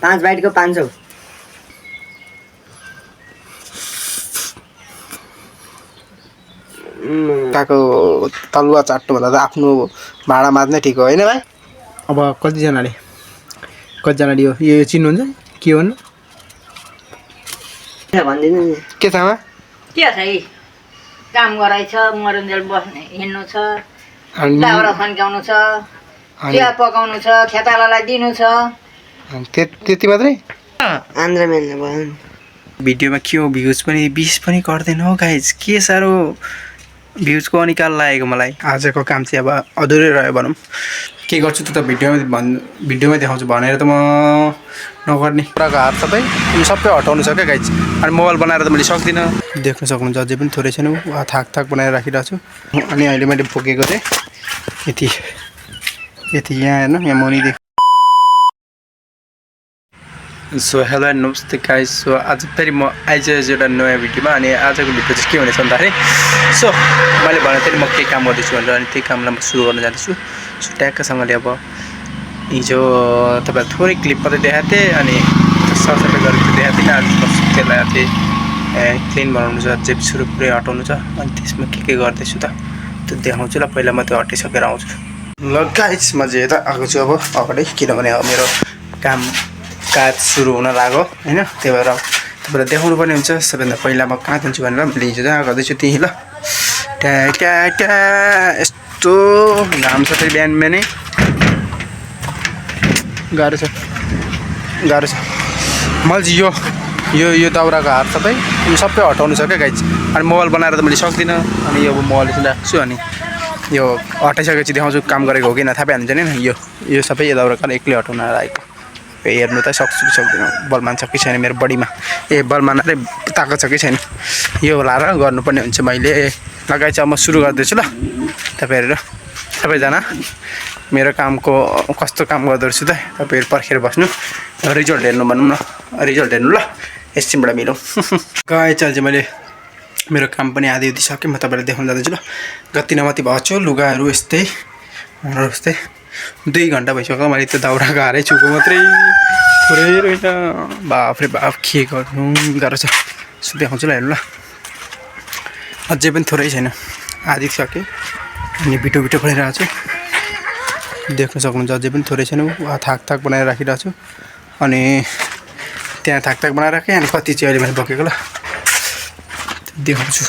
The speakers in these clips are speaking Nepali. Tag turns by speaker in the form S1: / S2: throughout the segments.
S1: 5 बाइटको 500।
S2: काको तलुवा चाट्नु भन्दा त आफ्नो भाँडा माझ्नै ठिक हो होइन भाइ? अब कतिजनाले यो चिन्नुहुन्छ के भन्नु?
S1: भन्दिनु नि
S2: के थाहा
S3: के छ है काम गराइछ मरुन्जेल बस्ने हिँड्नु छ
S2: अनि
S3: दाउरा खन्काउनु छ चिया पकाउनु छ खेतालालाई दिनु छ
S2: त्यति मात्रै?
S1: आन्द्रा मेलले भयो।
S2: भिडियोमा के हो भ्युज पनि 20 पनि गर्दैन हो गाइज। के साह्रो भ्युजको अनिकाल लागेको मलाई। आजको काम चाहिँ अब अधुरै रह्यो भनौँ। के गर्छु त भिडियोमा देखाउँछु भनेर त म नगर्ने कुराको हात सबै हटाउनु छ क्या गाइज। अनि मोबाइल बनाएर त मैले सक्दिनँ। देख्न सक्नुहुन्छ अझै पनि थोरै छैन थाक बनाएर राखिरहेको छु। अनि अहिले मैले बोकेको चाहिँ यति यहाँ हेर्नु यहाँ मुनिदेखि। सो हेलो एन्ड नमस्ते गाइज। सो आज फेरि म आइज एउटा नयाँ भिडियोमा। अनि आजको भिडियो चाहिँ के हुनेछ भन्दाखेरि सो मैले भने फेरि म के काम गर्दैछु भनेर अनि त्यही कामलाई म सुरु गर्न जाँदैछु। सो ट्याक्कसँगले अब हिजो तपाईँलाई थोरै क्लिप मात्रै देखाएको थिएँ अनि सरसफाइ गरेको देखाएको थिइनँ। आज त्यसलाई चाहिँ क्लिन बनाउनु छ, जेप्सहरू पुरै हटाउनु छ। अनि त्यसमा के गर्दैछु त त्यो देखाउँछु ल। पहिला म त्यो हटिसकेर आउँछु ल गाइज। म चाहिँ यता आएको छु अब अगाडि, किनभने अब मेरो काज सुरु हुन लाग्यो होइन। त्यही भएर तपाईँलाई देखाउनु पर्ने हुन्छ। सबैभन्दा पहिला म कहाँ जान्छु भनेर मैले हिजो जहाँ गर्दैछु त्यहीँ ल। यस्तो घाम छ फेरि बिहान बिहानै गाह्रो छ। मैले चाहिँ यो दाउराको हात सबै हटाउनु छ क्या गाइज। अनि मोबाइल बनाएर त मैले सक्दिनँ। अनि यो मोबाइल चाहिँ राख्छु अनि यो हटाइसकेपछि देखाउँछु काम गरेको हो कि थाहा पाइहाल्छ नि। यो सबै यो दाउराको एक्लै हटाउन आएको हेर्नु त सक्छु कि सक्दिनँ। बलमान छ कि छैन मेरो बडीमा, बलमान अरे ताकत छ कि छैन यो लाएर गर्नुपर्ने हुन्छ। मैले लगाइ चाहिँ अब म सुरु गर्दैछु ल। सबैजना मेरो कामको कस्तो काम गर्दो रहेछु त तपाईँहरू पर्खेर बस्नु। रिजल्ट हेर्नु भनौँ न, रिजल्ट हेर्नु ल। एकछिनबाट मिलौँ गाई। चाहिँ मैले मेरो काम पनि आधी सक्यो। म तपाईँलाई देखाउन जाँदैछु ल। गति नमती भएको छु। लुगाहरू यस्तै 2 घन्टा भइसक्यो मैले त्यो दाउराको हारै चुको मात्रै थोरै रहेछ। बाफरे बाफ के गर्नु गाह्रो छ। सो देखाउँछु ल हेर्नु ल। अझै पनि थोरै छैन, आधी सक्यो। अनि बिटो बनाइरहेको छु देख्न सक्नुहुन्छ। अझै पनि थोरै छैन थाक बनाएर राखिरहेको छु। अनि त्यहाँ थाक बनाएर राखेँ। अनि कति चाहिँ अहिले मैले बोकेको ल देखाउँछु।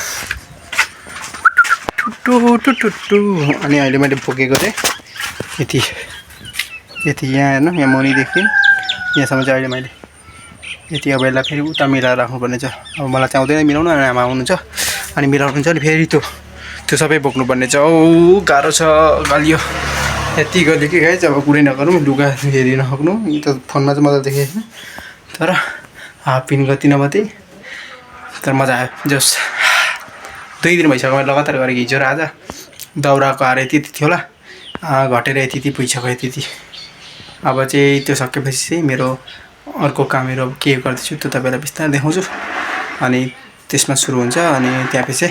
S2: टुटु अनि अहिले मैले बोकेको चाहिँ यति यहाँ हेर्नु यहाँ मुनिदेखि यहाँसम्म चाहिँ अहिले मैले यति। अब यसलाई फेरि उता मिलाएर राख्नुपर्ने छ। अब मलाई चाहिँ आउँदैन मिलाउनु। अनि आमा आउनुहुन्छ अनि मिलाउनुहुन्छ अनि फेरि त्यो सबै बोक्नुपर्ने छ। औ गाह्रो छ, गालियो यति गल्यो कि गाइज। अब कुरै नगरौँ, लुगा हेरि नसक्नु त फोनमा चाहिँ मजा देखेको छैन। तर हाफ पिन गति नमात्रै तर मजा आयो जोस्। 2 दिन भइसक्यो मैले लगातार गरेको। हिजो र आज दाउराको हार यति थियो होला, घटेर यति पुगिसक्यो यति। अब चाहिँ त्यो सकेपछि चाहिँ मेरो अर्को कामहरू अब के गर्दैछु त्यो तपाईँलाई बिस्तारै देखाउँछु। अनि त्यसमा सुरु हुन्छ। अनि त्यहाँपछि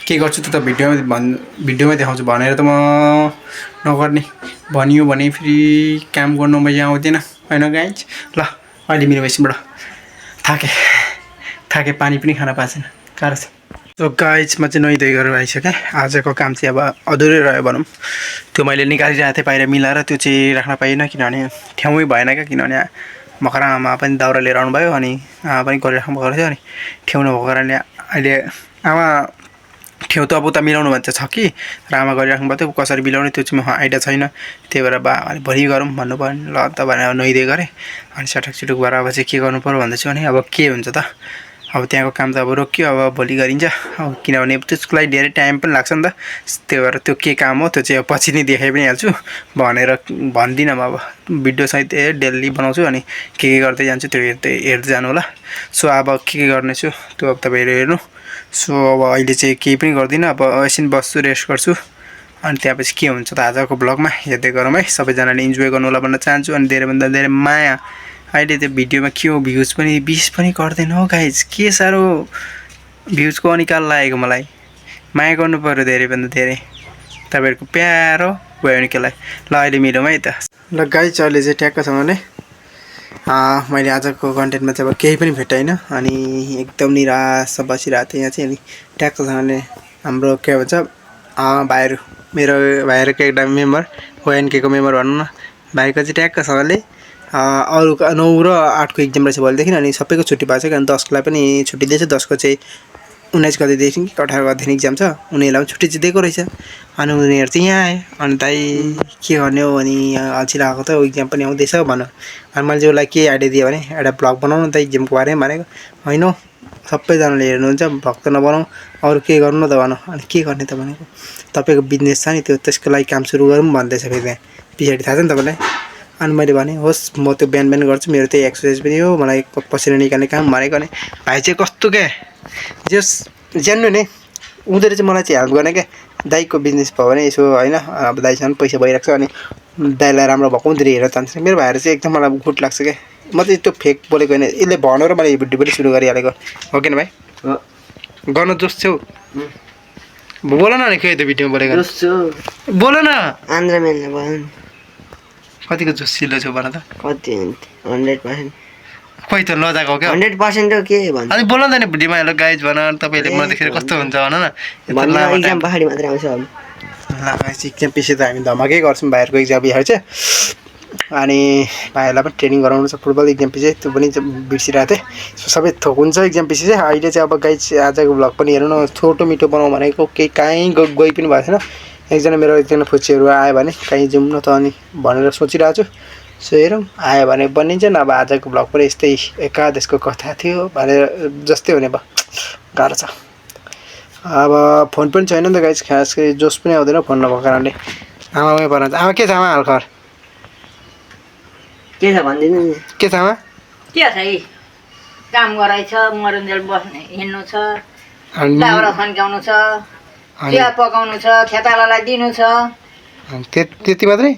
S2: के गर्छु त भिडियोमै देखाउँछु भनेर त म नगर्ने। भनियो भने फेरि काम गर्नु मजा आउँदैन होइन गाइज ल। अहिले मेरो एकछिनबाट थाकेँ पानी पनि खान पाएको छैन, गाह्रो छ। सो गाइजमा चाहिँ नुहाइधुवाइ गरेर आइसकेँ। आजको काम चाहिँ अब अधुरै रह्यो भनौँ। त्यो मैले निकालिरहेको थिएँ बाहिर मिलाएर, त्यो चाहिँ राख्न पाइएन किनभने ठाउँै भएन क्या। किनभने भर्खर आमा पनि दाउरा लिएर आउनुभयो अनि आमा पनि गरिराख्नु भएको थियो। अनि ठाउँ नभएको कारणले अहिले आमा ठाउँ त अब उता मिलाउनु भन्छ छ कि र आमा गरिराख्नु भएको थियो। कसरी मिलाउने त्यो चाहिँ म आइडिया छैन। त्यही भएर अनि भोलि गरौँ भन्नुभयो ल त भनेर नुहाइधुवाइ गरेँ। अनि सटक भएर अब चाहिँ के गर्नु पर्यो भन्दैछु भने अब के हुन्छ त अब त्यहाँको काम त अब रोकियो। अब भोलि गरिन्छ अब किनभने त्यसको लागि धेरै टाइम पनि लाग्छ नि त। त्यही भएर त्यो के काम हो त्यो चाहिँ अब पछि नै देखाइ पनि हाल्छु भनेर भन्दिनँ म। अब भिडियोसहित डेली बनाउँछु अनि के गर्दै जान्छु त्यो हेर्दै जानु होला। सो अब के गर्नेछु त्यो अब तपाईँहरू हेर्नु। सो अब अहिले चाहिँ केही पनि गर्दिनँ। अब एकछिन बस्छु, रेस्ट गर्छु। अनि त्यहाँपछि के हुन्छ त आजको ब्लगमा हेर्दै गरौँ है। सबैजनाले इन्जोय गर्नु होला भन्न चाहन्छु। अनि धेरैभन्दा धेरै माया। अहिले त्यो भिडियोमा के हो भ्युज पनि 20 पनि गर्दैन हो गाइज। के साह्रो भ्युजको अनिकाल लागेको मलाई। माया गर्नु पऱ्यो धेरैभन्दा धेरै। तपाईँहरूको प्यारो भयो भने केलाई ल। अहिले मिलौँ है त ल गाइज। अहिले चाहिँ ट्याक्कसँगले मैले आजको कन्टेन्टमा चाहिँ अब केही पनि भेटाइनँ अनि एकदम निराश बसिरहेको थिएँ यहाँ चाहिँ। अनि ट्याक्कसँगले हाम्रो के भन्छ भाइहरू मेरो भाइहरूको एउटा मेम्बर ओएनकेको मेम्बर भनौँ न, भाइको चाहिँ ट्याक्कसँगले अरू 9 र 8को इक्जाम रहेछ भोलिदेखि। अनि सबैको छुट्टी भएको छ कि 10कोलाई पनि छुट्टी दिएछ। 10को चाहिँ 19 गतेदेखि कि 18 गतेदेखि इक्जाम छ, उनीहरूलाई पनि छुट्टी चाहिँ दिएको रहेछ। अनि उनीहरू चाहिँ यहाँ आयो। अनि दाइ के गर्ने हो अनि अल्छी लागेको त इक्जाम पनि आउँदैछ भन। अनि मैले चाहिँ उसलाई के आइडिया दिएँ भने एउटा भ्लग बनाउनु त इक्जामको बारेमा भनेको। होइन सबैजनाले हेर्नुहुन्छ भ्लग त नबनाऊ, अरू के गर्नु न त भन। अनि के गर्ने त भनेको तपाईँको बिजनेस छ नि त्यो, त्यसको लागि काम सुरु गरौँ भन्दैछ फेरि त्यहाँ पछाडि, थाहा छ नि तपाईँलाई। अनि मैले भने होस् म त्यो बिहान गर्छु, मेरो त्यही एक्सर्साइज पनि हो, मलाई पसिना निकाल्ने काम भनेको। अनि भाइ चाहिँ कस्तो क्या जस जान्नु नि उनीहरू चाहिँ मलाई चाहिँ हेल्प गर्ने क्या। दाइको बिजनेस भयो भने यसो होइन, अब दाइसँग पैसा भइरहेको छ अनि दाइलाई राम्रो भएको उनीहरू हेरेर तान्छ। मेरो भाइहरू चाहिँ एकदम मलाई गुड लाग्छ क्या। म चाहिँ त्यो फेक बोलेको होइन, यसले भनेर मैले यो भिडियो पनि सुरु गरिहालेको हो किन भाइ? गर्न जोस छौ बोल न अनि के त्यो भिडियोमा बोलेको बोल न।
S1: आन्द्रा मेलले भयो
S2: कतिको जोसिलो छौ भन त?
S1: कति 100%।
S2: खोइ त लजाको हो क्या
S1: 100% हो के भन्छ?
S2: अनि बोल न त नि भिडियोमा हेलो गाइज भन, तपाईँले मलाई देखेर कस्तो हुन्छ भन न।
S1: एक्जाम पछाडि मात्रै आउँछ अब।
S2: इक्जाम पछि त हामी धमाकै गर्छौँ भाइहरूको इक्जाम पछाडि चाहिँ। अनि भाइहरूलाई पनि ट्रेनिङ गराउनु छ फुटबल इक्जाम पछि, त्यो पनि बिर्सिरहेको थिएँ। सबै थोक हुन्छ इक्जाम पछि चाहिँ। अहिले चाहिँ अब गाइज आजको भ्लग पनि हेर्नु न, छोटो मिठो बनाउँ भनेको केही कहीँ गइ पनि भएको छैन। एकजना मेरो एकजना फुच्चीहरू आयो भने कहीँ जाउँ न त अनि भनेर सोचिरहेको छु। सो हेरौँ आयो भने बनिन्छ, नभए आजको भ्लग पनि यस्तै एकादेशको कथा थियो भनेर जस्तै हुने भयो। गाह्रो छ अब, फोन पनि छैन नि त गाइज, खास गरी जोस पनि आउँदैन फोन नभएको कारणले। आमामै पर्छ। आमा के छ आमा हालखबर?
S1: के छ भनिदिनु नि।
S2: के छ आमा?
S3: के छ है काम गराइछ, मरुन्जेल बस्ने हिँड्नु छ,
S2: अनि
S3: दाउरा खन्काउनु छ, चिया पकाउनु छ, खेतालालाई दिनु छ।
S2: त्यति मात्रै?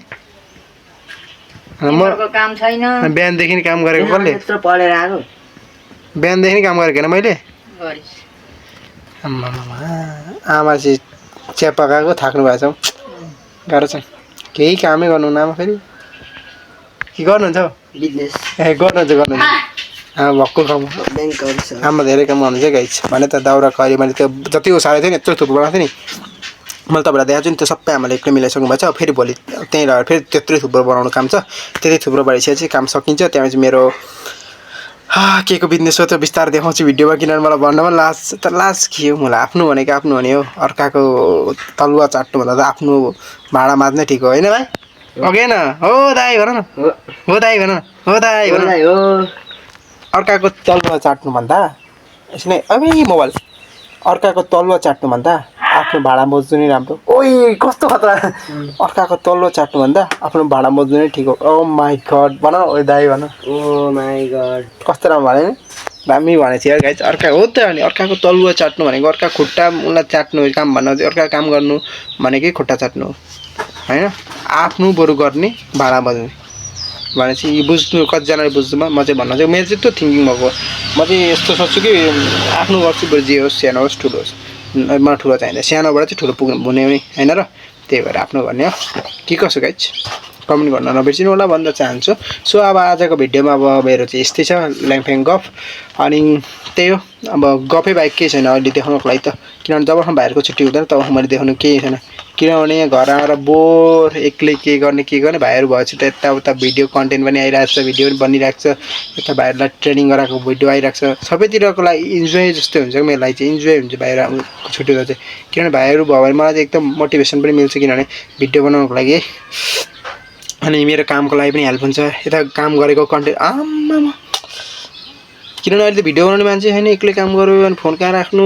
S3: तिमीहरूको काम छैन?
S2: बिहानदेखि काम गरेको कसले?
S1: यत्रो पढेर आएको
S2: बिहानदेखि काम गरेको होइन मैले?
S3: गरिस्।
S2: आमा चाहिँ चिया पकाएको थाक्नु भएछ हौ। गाह्रो छ केही कामै गर्नु आमा। फेरि के गर्नुहुन्छ हौ?
S1: बिजनेस
S2: ए गर्नुहुन्छ आमा भक्कु काम
S1: ब्याङ्कहरू छ।
S2: आमा धेरै काम गर्नुहुन्छ गाइज। भने त दाउरा खरी मैले त्यो जति उसालेको थिएँ नि यत्रो थुप्रो बनाएको थिएँ नि, मैले तपाईँलाई देखाएको छु नि, त्यो सबै आमाले एक्लै मिलाइसक्नु भएको छ। फेरि भोलि त्यहीँ लगेर फेरि त्यत्रै थुप्रो बनाउनु काम छ। त्यति थुप्रो भइसकेपछि काम सकिन्छ। त्यहाँ चाहिँ मेरो के को बिजनेस हो त्यो बिस्तारै देखाउँछु भिडियोमा, किनभने मलाई भन्नमा लाज त लाज के हो। मलाई आफ्नो भनेको आफ्नो हुने हो, अर्काको तलुवा चाट्नुभन्दा त आफ्नो भाँडा माझ्नै ठिक हो होइन भाइ? अघि न हो दाइ भन न, हो दाइ भन न, हो दाइ भन न। अर्काको तलुवा चाट्नुभन्दा यसले अबे मोबाइल अर्काको तलुवा चाट्नुभन्दा आफ्नो भाँडा मोज्नु नै राम्रो। ओइ कस्तो खतरा, अर्काको तलुवा चाट्नुभन्दा आफ्नो भाँडा मोज्नु नै ठिक हो। ओ माई गड भन न, ओ दाइ भन।
S1: ओ माई गड
S2: कस्तो राम्रो भने दामी भनेको थियो गाइज। अर्का हो त अनि अर्काको तलुवा चाट्नु भनेको अर्का खुट्टा उसलाई चाट्नु काम भन्नु चाहिँ अर्का काम गर्नु भनेकै खुट्टा चाट्नु हो होइन। आफ्नो बरु गर्ने भाँडा मोज्ने भनेपछि बुझ्नु कतिजनाले बुझ्नुमा म चाहिँ भन्न चाहिँ मेरो चाहिँ त्यो थिङ्किङ भएको। म चाहिँ यस्तो सोच्छु कि आफ्नो गर्छु बरु जे होस् सानो होस् ठुलो होस्, मलाई ठुलो चाहिँदैन, सानोबाट चाहिँ ठुलो पुग्नु हुने होइन र। त्यही भएर आफ्नो गर्ने हो। के कसो गाइज कमेन्ट गर्न नबिर्सिनु होला भन्न चाहन्छु। सो अब आजको भिडियोमा अब मेरो चाहिँ यस्तै छ ल्याङफ्याङ गफ। अनि त्यही हो अब गफै बाहेक केही छैन अहिले देखाउनुको लागि त, किनभने जबसम्म भाइहरूको छुट्टी हुँदैन तबसम्म मैले देखाउनु केही छैन। किनभने यहाँ घर आएर बोर एक्लै के गर्ने भाइहरू भएपछि त यताउता भिडियो कन्टेन्ट पनि आइरहेको छ, भिडियो पनि बनिरहेको छ, यता भाइहरूलाई ट्रेनिङ गराएको भिडियो आइरहेको छ। सबैतिरको लागि इन्जोय जस्तै हुन्छ मेरो लागि चाहिँ, इन्जोय हुन्छ भाइहरूको छुट्टी हुँदा चाहिँ। किनभने भाइहरू भयो भने मलाई चाहिँ एकदम मोटिभेसन पनि मिल्छ, किनभने भिडियो बनाउनुको लागि अनि मेरो कामको लागि पनि हेल्प हुन्छ। यता काम गरेको कन्टेन्ट आम्मामा, किनभने अहिले त भिडियो बनाउने मान्छे छैन, एक्लै काम गऱ्यो अनि फोन कहाँ राख्नु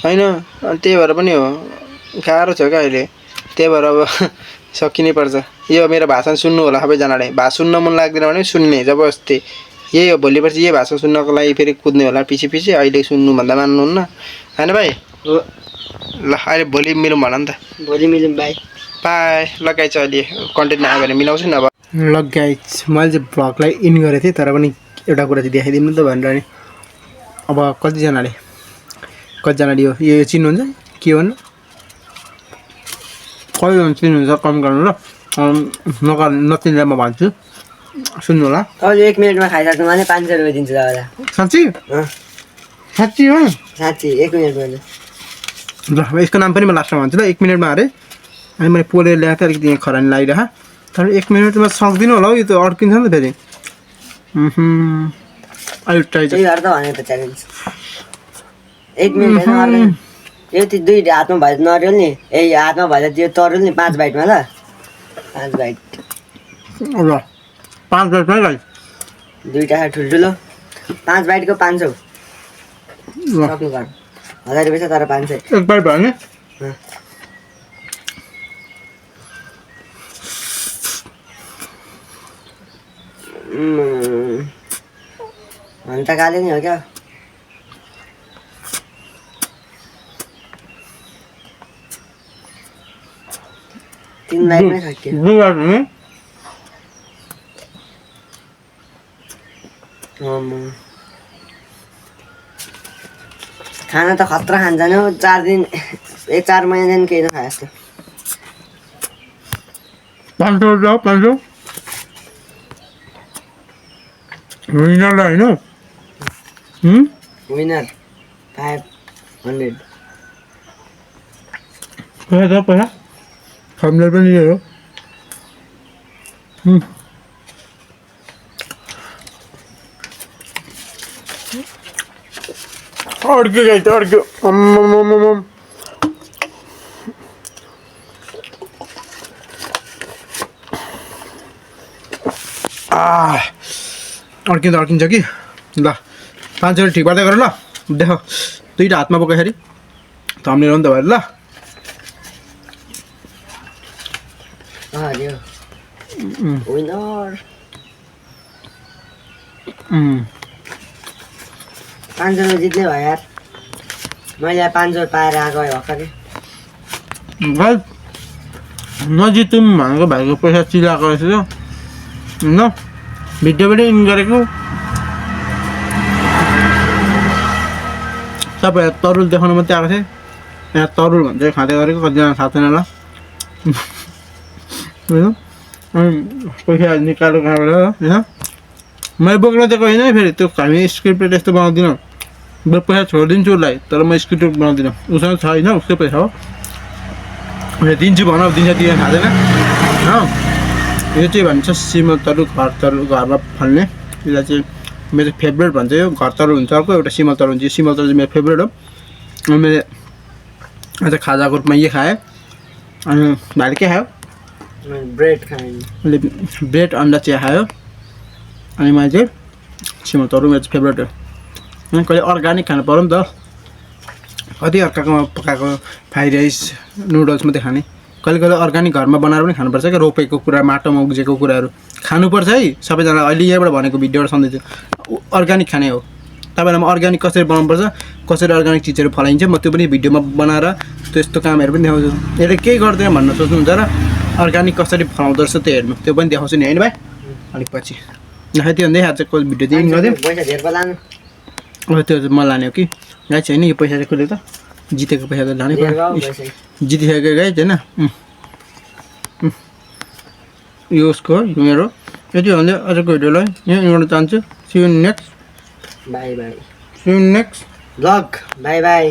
S2: होइन। अनि त्यही भएर पनि हो गाह्रो छ क्या अहिले। त्यही भएर अब सकिनै पर्छ। यो मेरो भाषण सुन्नु होला सबैजनाले, सुन्न मन लाग्दैन भने सुन्ने जबरजस्ती यही हो। भोलि पर्सि यही भाषा सुन्नको लागि फेरि कुद्ने होला पछि अहिले सुन्नुभन्दा मान्नुहुन्न होइन भाइ? ल अहिले भोलि मिलौँ भन नि त।
S1: भोलि मिलौँ भाइ।
S2: बाई। ल गाइज अहिले कन्टेन्ट आयो भने मिलाउँछु नि अब। ल गाइज मैले चाहिँ भ्लगलाई इन गरेको थिएँ तर पनि एउटा कुरा चाहिँ देखाइदिनु त भनेर नि। अब कतिजनाले यो चिन्नुहुन्छ के भन्नु? कतिजना चिन्नुहुन्छ कमेन्ट गर्नु ल, नचिनेर म भन्छु। सुन्नु होला
S1: तपाईँले 1 मिनेटमा खाइसक्नु भने 500 रुपियाँ दिन्छु तपाईँलाई
S2: साँच्ची
S1: अँ,
S2: साँच्ची हो
S1: साँच्ची 1 मिनेटमा
S2: ल अब यसको नाम पनि म लास्टमा भन्छु ल 1 मिनटमा अरे अनि मैले पोलेर ल्याएको थिएँ अलिकति यहाँ खरानी लागिरह तर 1 मिनटमा सक्दिनँ होला हौ यो त अड्किन्छ नि त फेरि आई ट्राई
S1: त्यही भएर त भनेको त च्यालेन्ज 1 मिनेट होइन यो त्यो 2 हातमा भए नरियल नि हातमा भए त्यो तरुल नि 5 बाइटमा ल 5 बाइट
S2: ल 5 मिनट पनि गाई
S1: दुईटा छ ठुल्ठुलो 5 बाइटको 500
S2: ल
S1: सक्नु पर्छ 1000 रुपियाँ छ तर 500
S2: एक बाइट भयो नि
S1: भन्छ काले नि हो क्या 3 बाइटमै सक्यो
S2: दुई बाइट हो नि
S1: खाना त खतरा खान्छ नि हौ 4 दिन 4 महिनादेखि केही नखाए जस्तो
S2: 500 रुपियाँ 500 विनरलाई होइन
S1: विनर 500
S2: पैसा छ पैसा हामीले पनि लियो अड्क्यो गाई त अड्क्यो अड्किन्छ कि ल 500 ठिक पार्दै गर ल देख दुईवटा हातमा बोक्दाखेरि थम्ने हो नि त भयो ल
S1: विनर 500 जित्ने भयो यार मैले 500 पाएर आएको भर्खरै
S2: भाइ नजितौँ भनेको भाइको पैसा चिलाएको रहेछ होइन भिडियोबाटै इन गरेको सबै तरुल देखाउनु मात्रै आएको थिएँ यहाँ तरुल भन्छ खाँदै गरेको कतिजना थाहा छैन होला होइन अनि पैसा निकालेको कहाँबाट होइन मैले बोक्न दिएको होइन फेरि त्यो हामी स्क्रिप्ट यस्तो बनाउँदिनँ बरु पैसा छोडिदिन्छु उसलाई तर म स्क्रिप्ट बनाउँदिनँ उसँग छैन उसकै पैसा हो उसले दिन्छु भन दिन्छ दिएर खाँदैन हो यो चाहिँ भन्छ सिमल तरुल घर तरुल घरमा फल्ने यसलाई चाहिँ मेरो फेभरेट भन्छ यो घर तरुल हुन्छ अर्को एउटा सिमल तरुल हुन्छ यो सिमल तरुल चाहिँ मेरो फेभरेट हो अनि मैले आज खाजाको रूपमा यो खाएँ अनि भाइले के खायो
S1: ब्रेड खाएँ
S2: मैले ब्रेड अन्डा चिया खायो अनि मैले चाहिँ सिमल तरुल मेरो चाहिँ फेभरेट हो अनि कहिले अर्ग्यानिक खानु पऱ्यो नि त कति अर्काकोमा पकाएको फ्राइड राइस नुडल्स मात्रै खाने कहिले कहिले अर्ग्यानिक घरमा बनाएर पनि खानुपर्छ क्या रोपेको कुरा माटोमा उब्जेको कुराहरू खानुपर्छ है सबैजना अहिले यहाँबाट भनेको भिडियोबाट सन्दैछु अर्ग्यानिक खाने हो तपाईँलाई म अर्ग्यानिक कसरी बनाउनुपर्छ कसरी अर्ग्यानिक चिजहरू फलाइन्छ म त्यो पनि भिडियोमा बनाएर त्यस्तो कामहरू पनि देखाउँछु यसले केही गर्दैन भन्न सोच्नुहुन्छ र अर्ग्यानिक कसरी फलाउँदो रहेछ त्यो हेर्नु त्यो पनि देखाउँछु नि होइन भाइ अलिक पछि ल त्यो भन्दै आजको भिडियो चाहिँ गरिदिउँ
S1: पैसा धेर पो लानु
S2: अब त्यो चाहिँ म लाने हो कि गाई चाहिँ होइन यो पैसा चाहिँ कसले त जितेको पैसा त लानै पर्यो जितिसकेको गाई होइन यो उसको हो मेरो यति भन्दै अझको भिडियोलाई यहाँ गर्न चाहन्छु see you next
S1: bye bye
S2: see you next
S1: blog bye by